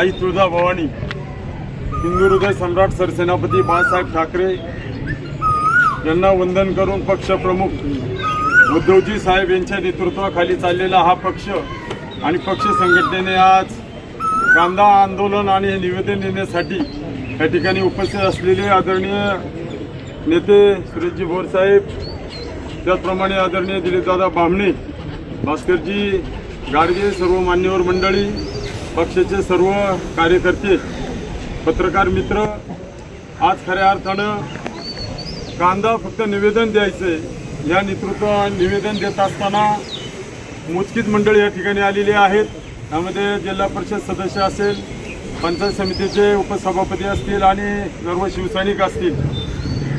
आई तुळजाभवानी, हिंदू हृदय सम्राट सरसेनापती बाळासाहेब ठाकरे यांना वंदन करून पक्षप्रमुख उद्धवजी साहेब यांच्या नेतृत्वाखाली चाललेला हा पक्ष आणि पक्ष संघटनेने आज कांदा आंदोलन आणि निवेदन देण्यासाठी या ठिकाणी उपस्थित असलेले आदरणीय नेते सुरेशजी भोर साहेब, त्याचप्रमाणे आदरणीय दिलीपदादा बामणे, भास्करजी गाडगे, सर्व मान्यवर मंडळी, पक्षाचे सर्व कार्यकर्ते, पत्रकार मित्र, आज खऱ्या अर्थानं कांदा फक्त निवेदन द्यायचे या निवेदन देत असताना मोजकीच मंडळी या ठिकाणी आलेली आहेत। त्यामध्ये जिल्हा परिषद सदस्य असेल, पंचायत समितीचे उपसभापती असतील आणि सर्व शिवसैनिक असतील।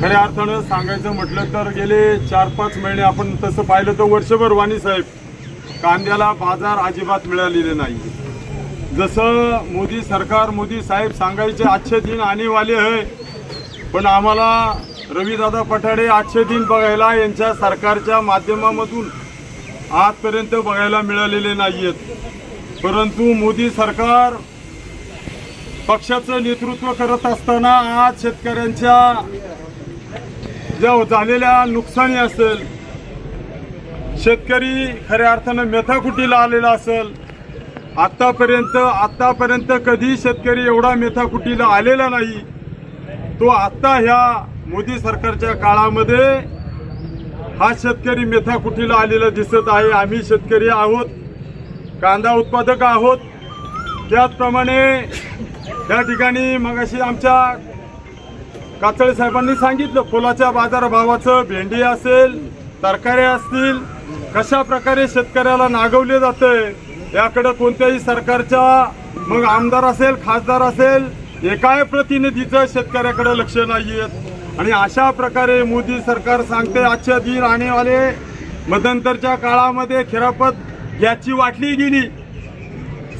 खऱ्या अर्थानं सांगायचं म्हटलं तर गेले 4-5 महिने आपण तसं पाहिलं तर वर्षभर वाणी साहेब कांद्याला बाजार अजिबात मिळालेले नाही। जसं मोदी सरकार, मोदी साहेब सांगायचे अच्छे दिन आने वाले है, पण आम्हाला रविदादा पठाडे अच्छे दिन बघायला यांच्या सरकारच्या माध्यमामधून आजपर्यंत बघायला मिळालेले नाहीयेत। परंतु मोदी सरकार पक्षाचं नेतृत्व करत असताना आज शेतकऱ्यांच्या ज्या झालेल्या नुकसानी असेल, शेतकरी खऱ्या अर्थानं मेथाकुटीला आलेला असेल, आतापर्यंत कधी शेतकरी एवढा मेथाकुटीला आलेला नाही, तो आता ह्या मोदी सरकारच्या काळामध्ये हा शेतकरी मेथाकुटीला आलेला दिसत आहे। आम्ही शेतकरी आहोत, कांदा उत्पादक आहोत। त्याचप्रमाणे त्या ठिकाणी मगाशी आमच्या काचळे साहेबांनी सांगितलं फुलाच्या बाजारभावाचं, भेंडी असेल, तरकारी असतील, कशा प्रकारे शेतकऱ्याला नागवले जाते याकडे कोणत्याही सरकारच्या मग आमदार असेल, खासदार असेल, एकाही प्रतिनिधीचं शेतकऱ्याकडे लक्ष नाहीये। आणि अशा प्रकारे मोदी सरकार सांगते आजच्या दिन आने वाले, मध्यंतरच्या काळामध्ये खिरापत गॅसची वाटली गेली,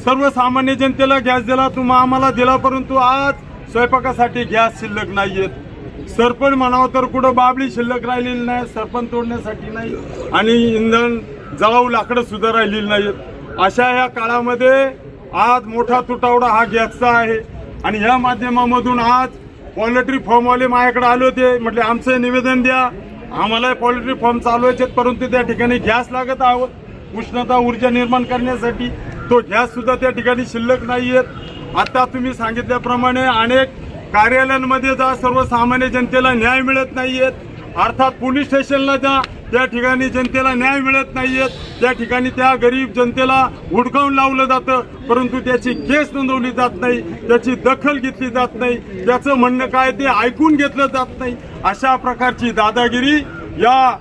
सर्वसामान्य जनतेला गॅस दिला, तुम्ही आम्हाला दिला, परंतु आज स्वयंपाकासाठी गॅस शिल्लक नाहीयेत। सरपण म्हणावं तर कुठं बाबळी शिल्लक राहिलेली नाही, सरपण तोडण्यासाठी नाही, आणि इंधन जळाऊ लाकडं सुद्धा राहिलेली नाहीत। अशा या काळामध्ये आज मोठा तुटवडा हा गॅसचा आहे। आणि ह्या माध्यमामधून आज पॉल्ट्री फॉर्मवाले माझ्याकडे आले होते, म्हटले आमचं निवेदन द्या, आम्हाला पॉल्ट्री फॉर्म चालवायचे, परंतु त्या ठिकाणी गॅस लागत आहोत उष्णता ऊर्जा निर्माण करण्यासाठी, तो गॅस सुद्धा त्या ठिकाणी शिल्लक नाहीयेत। आता तुम्ही सांगितल्याप्रमाणे अनेक कार्यालयांमध्ये जा, सर्वसामान्य जनतेला न्याय मिळत नाहीयेत, अर्थात पोलीस स्टेशनला जा, त्या ठिकाणी जनतेला न्याय मिळत नाहीयेत, त्या ठिकाणी त्या गरीब जनतेला हुडकावून लावलं जातं, परंतु त्याची केस नोंदवली जात नाही, त्याची दखल घेतली जात नाही, त्याचं म्हणणं काय ते ऐकून घेतलं जात नाही। अशा प्रकारची दादागिरी या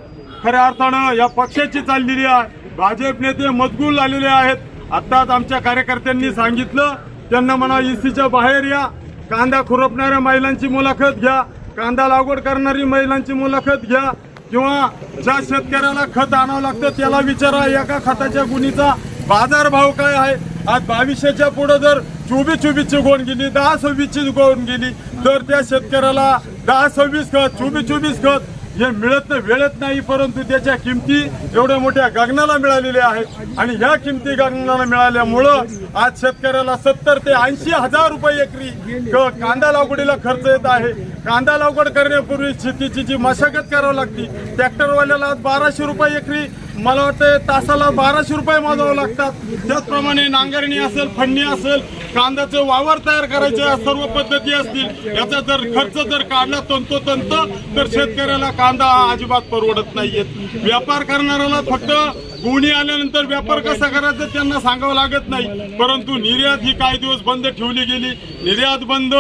खऱ्या अर्थानं या पक्षाची चाललेली आहे। भाजप नेते मजगूर झालेले आहेत। आत्ताच आमच्या कार्यकर्त्यांनी सांगितलं, त्यांना म्हणा ECच्या बाहेर या, कांदा खुरपणाऱ्या महिलांची मुलाखत घ्या, कांदा लागवड करणारी महिलांची मुलाखत घ्या, किंवा ज्या शेतकऱ्याला खत आणावं लागतं त्याला विचारा एका खताच्या गुणीचा बाजारभाव काय आहे। आज 2200च्या पुढे जर 24-24ची गोण गेली, 10-26ची गोण गेली, तर त्या शेतकऱ्याला 10-26 खत, 24-24 खत हे वेळत नाही, परंतु त्याच्या किमती एवढ्या मोठ्या गगनाला मिळालेल्या आहेत। आणि ह्या किमती गगनाला मिळाल्यामुळं आज शेतकऱ्याला 70 ते 80 हजार रुपये एकरी कांदा लागवडीला खर्च येत आहे। कांदा लागवड करण्यापूर्वी शेतीची जी मशागत करावी लागते, ट्रॅक्टरवाल्याला आज 1200 रुपये एकरी, मला वाटतं तासाला 1200 रुपये मोजावे लागतात। त्याचप्रमाणे नांगरणी असेल, फडणी असेल, कांद्याचं वावर तयार करायचे सर्व पद्धती असतील, याचा जर खर्च जर काढला तंतोतंत तर शेतकऱ्याला कांदा अजिबात परवडत नाहीयेत। व्यापार करणाऱ्याला फक्त गुणी आल्यानंतर व्यापार कसा करायचा त्यांना सांगावं लागत नाही, परंतु निर्यात ही काही दिवस बंद ठेवली गेली, निर्यात बंद,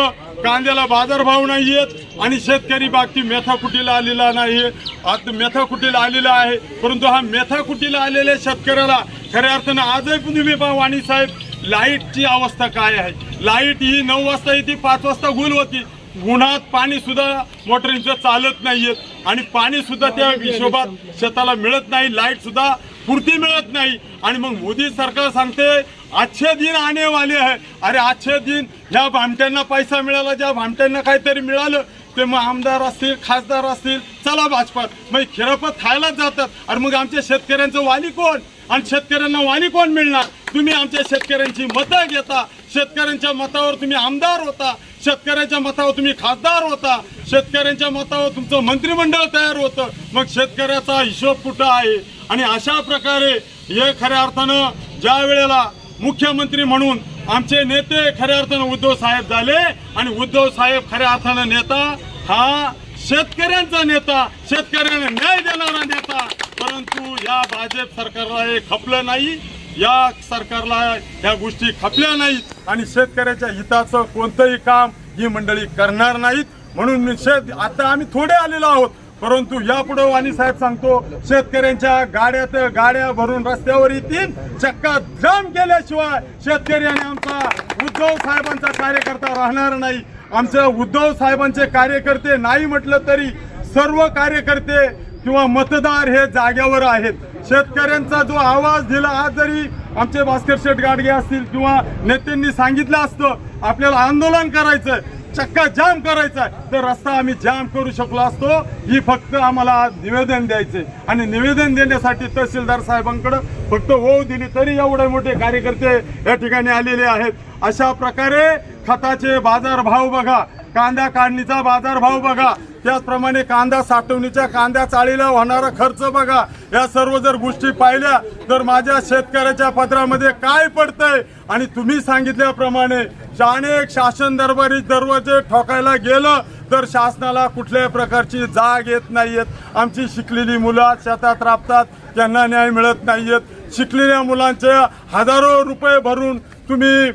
कांद्याला बाजारभाव नाहीयेत आणि शेतकरी बाकी मेथाकुटीला आलेला नाही, आता मेथाकुटीला आलेला आहे। परंतु हा मेथाकुटीला आलेल्या शेतकऱ्याला खऱ्या अर्थानं आजही तुम्ही पहा वाणी साहेब, लाईटची अवस्था काय आहे। लाईट ही 9 वाजता येते, 5 वाजता गुल होती, उन्हात पाणी सुद्धा मोटरींचं चालत नाहीयेत आणि पाणी सुद्धा त्या हिशोबात शेताला मिळत नाही, लाईट सुद्धा पुरती मिळत नाही। आणि मग मोदी सरकार सांगते अच्छे दिन आने वाले है। अरे अच्छे दिन ह्या भामट्यांना पैसा मिळाला, ज्या भामट्यांना काहीतरी मिळालं ते मग आमदार असतील, खासदार असतील, चला भाजपात, मग खिरापत खायलाच जातात. आणि मग आमच्या शेतकऱ्यांचं वाली कोण आणि शेतकऱ्यांना वाली कोण मिळणार? तुम्ही आमच्या शेतकऱ्यांची मतं घेता, शेतकऱ्यांच्या मतावर तुम्ही आमदार होता, शेतकऱ्यांच्या मतावर तुम्ही खासदार होता, शेतकऱ्यांच्या मतावर तुमचं मंत्रिमंडळ तयार होतं. मग शेतकऱ्याचा हिशोब कुठं आहे? आणि अशा प्रकारे हे खऱ्या अर्थानं ज्या वेळेला मुख्यमंत्री म्हणून आमचे नेते खऱ्या अर्थानं उद्धव साहेब झाले आणि उद्धव साहेब खऱ्या अर्थानं नेता हा शेतकऱ्यांचा नेता, शेतकऱ्यांना न्याय देणारा नेता. परंतु या भाजप सरकारला हे खपलं नाही, या सरकारला ह्या गोष्टी खपल्या नाहीत आणि शेतकऱ्याच्या हिताचं कोणतंही काम ही मंडळी करणार नाहीत. म्हणून आता आम्ही थोडे आलेलो आहोत, परंतु यापुढे वाणी साहेब सांगतो शेतकऱ्यांच्या गाड्या भरून रस्त्यावर येतील, चक्का जाम केल्याशिवाय शेतकरी आणि आमचा उद्धव साहेबांचा कार्यकर्ता राहणार नाही. आमच्या उद्धव साहेबांचे कार्यकर्ते नाही म्हटलं तरी सर्व कार्यकर्ते किंवा मतदार हे जाग्यावर आहेत. शेतकऱ्यांचा जो आवाज दिला, आज जरी आमचे भास्कर शेठ गाडगे असतील किंवा नेत्यांनी सांगितलं असतं आपल्याला आंदोलन करायचं, चक्का जाम करायचा, तर रस्ता आम्ही जाम करू शकलो असतो. ही फक्त आम्हाला निवेदन द्यायचे आणि निवेदन देण्यासाठी तहसीलदार साहेबांकडे फक्त होऊ दिली तरी एवढे मोठे कार्यकर्ते या ठिकाणी आलेले आहेत. अशा प्रकारे खताचे बाजारभाव बघा, कांदा काढणीचा बाजारभाव बघा, त्याचप्रमाणे कांदा साठवणीच्या कांदा चाळीला होणारा खर्च बघा. या सर्व जर गोष्टी पाहिल्या तर माझ्या शेतकऱ्याच्या पदरामध्ये काय पडतंय. आणि तुम्ही सांगितल्याप्रमाणे अनेक शासन दरबारी दरवाजे ठोकायला गेलं तर शासनाला कुठल्याही प्रकारची जाग येत नाहीयेत. आमची शिकलेली मुलं शेतात राबतात, त्यांना न्याय मिळत नाहीयेत. शिकलेल्या मुलांचे हजारो रुपये भरून तुम्ही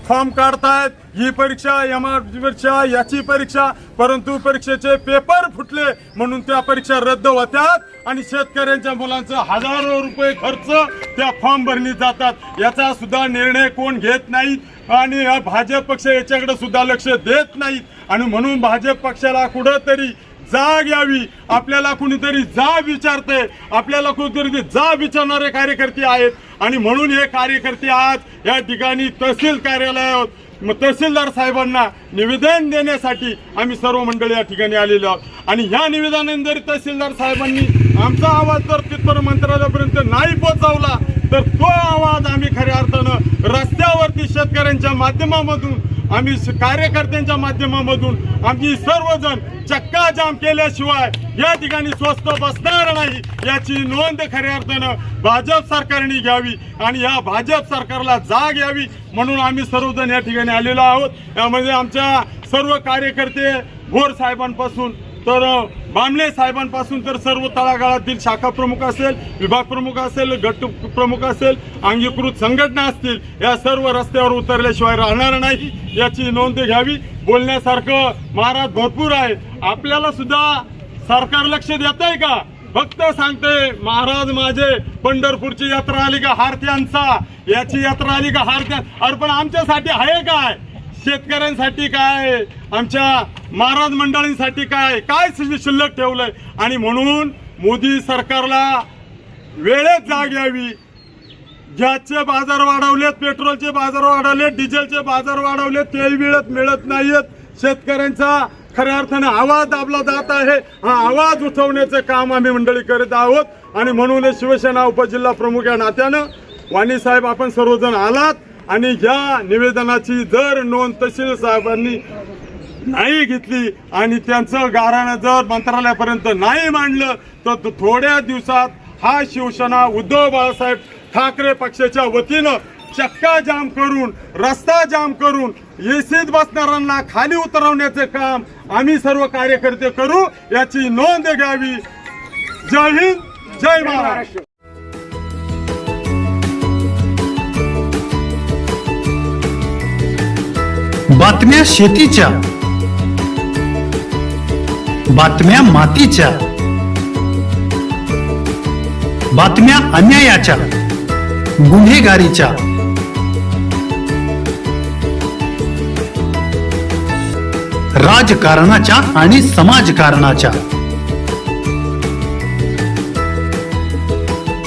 फॉर्म काढतायत, ही परीक्षा, MRP परीक्षा, याची परीक्षा, परंतु परीक्षेचे पेपर फुटले म्हणून त्या परीक्षा रद्द होत्यात आणि शेतकऱ्यांच्या मुलांचं हजारो रुपये खर्च त्या फॉर्म भरणी जातात. याचा सुद्धा निर्णय कोण घेत नाहीत आणि भाजप पक्ष याच्याकडे सुद्धा लक्ष देत नाहीत. आणि म्हणून भाजप पक्षाला कुठंतरी जाग यावी, आपल्याला कुणीतरी जाब विचारते, आपल्याला कुणीतरी जाब विचारणारे कार्यकर्ते आहेत. आणि म्हणून हे कार्यकर्ते आज या ठिकाणी तहसील कार्यालयात तहसीलदार साहेबांना निवेदन देण्यासाठी आम्ही सर्व मंडळी या ठिकाणी आलेलो आहोत. आणि ह्या निवेदनाने जरी तहसीलदार साहेबांनी आमचा आवाज जर तिथपर्यंत मंत्रालयापर्यंत नाही पोहोचवला तर तो आवाज आम्ही खऱ्या अर्थानं रस्त्यावरती शेतकऱ्यांच्या माध्यमामधून, आम्ही कार्यकर्त्यांच्या माध्यमामधून आम्ही सर्वजण चक्का जाम केल्याशिवाय या ठिकाणी स्वस्त बसणार नाही, याची नोंद खऱ्या अर्थानं भाजप सरकारने घ्यावी आणि या भाजप सरकारला जाग यावी. म्हणून आम्ही सर्वजण या ठिकाणी आलेलो आहोत. यामध्ये आमच्या सर्व कार्यकर्ते भोर साहेबांपासून तर बामणे साहेबांपासून तर सर्व तळागाळातील शाखा प्रमुख असेल, विभाग प्रमुख असेल, गट प्रमुख असेल, अंगीकृत संघटना असतील, या सर्व रस्त्यावर उतरल्याशिवाय राहणार नाही, याची नोंद घ्यावी. बोलण्यासारखं महाराज भरपूर आहे, आपल्याला सुद्धा सरकार लक्ष देत आहे का? फक्त सांगते महाराज माझे पंढरपूरची यात्रा आली का हारत्यांचा, याची यात्रा आली का हारत्या. अरे पण आमच्यासाठी आहे काय? शेतकऱ्यांसाठी काय? आमच्या महाराज मंडळींसाठी काय काय शिल्लक ठेवलंय? आणि म्हणून मोदी सरकारला वेळेत जाग यावी. गॅसचे बाजार वाढवलेत, पेट्रोलचे बाजार वाढवलेत, डिझेलचे बाजार वाढवलेत, तेही वेळेत मिळत नाहीयेत. शेतकऱ्यांचा खऱ्या अर्थाने आवाज दाबला जात आहे. हा आवाज उठवण्याचं काम आम्ही मंडळी करत आहोत. आणि म्हणून शिवसेना उपजिल्हा प्रमुख या नात्यानं वाणी साहेब आपण सर्वजण आलात आणि या निवेदनाची जर नोंद तहसील साहेबांनी नाही घेतली आणि त्यांचं गाऱ्हाणं जर मंत्रालयापर्यंत नाही मांडलं तर थोड्या दिवसात हा शिवसेना उद्धव बाळासाहेब ठाकरे पक्षाच्या वतीनं चक्का जाम करून, रस्ता जाम करून एसीत बसणाऱ्यांना खाली उतरवण्याचे काम आम्ही सर्व कार्यकर्ते करू, याची नोंद घ्यावी. जय हिंद, जय महाराष्ट्र. बातम्या शेतीच्या, बातम्या मातीच्या, बातम्या अन्यायाच्या, गुन्हेगारीच्या, राजकारणाच्या आणि समाजकारणाच्या,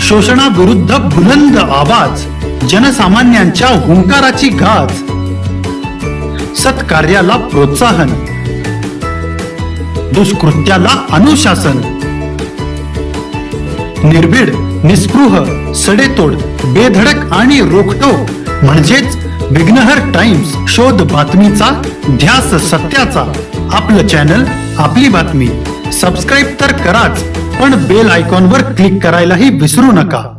शोषणाविरुद्ध बुलंद आवाज, जनसामान्यांच्या हुंकाराची गाज, सत्कार्याला प्रोत्साहन, दुष्कृत्याला अनुशासन. निर्भीड, निस्पृह, सडेतोड, बेधडक आणि रोखटोक म्हणजेच विघ्नहर टाइम्स. शोध बातमीचा, ध्यास सत्याचा. आपलं चॅनल, आपली बातमी. सबस्क्राईब तर कराच, पण बेल आयकॉनवर क्लिक करायलाही विसरू नका.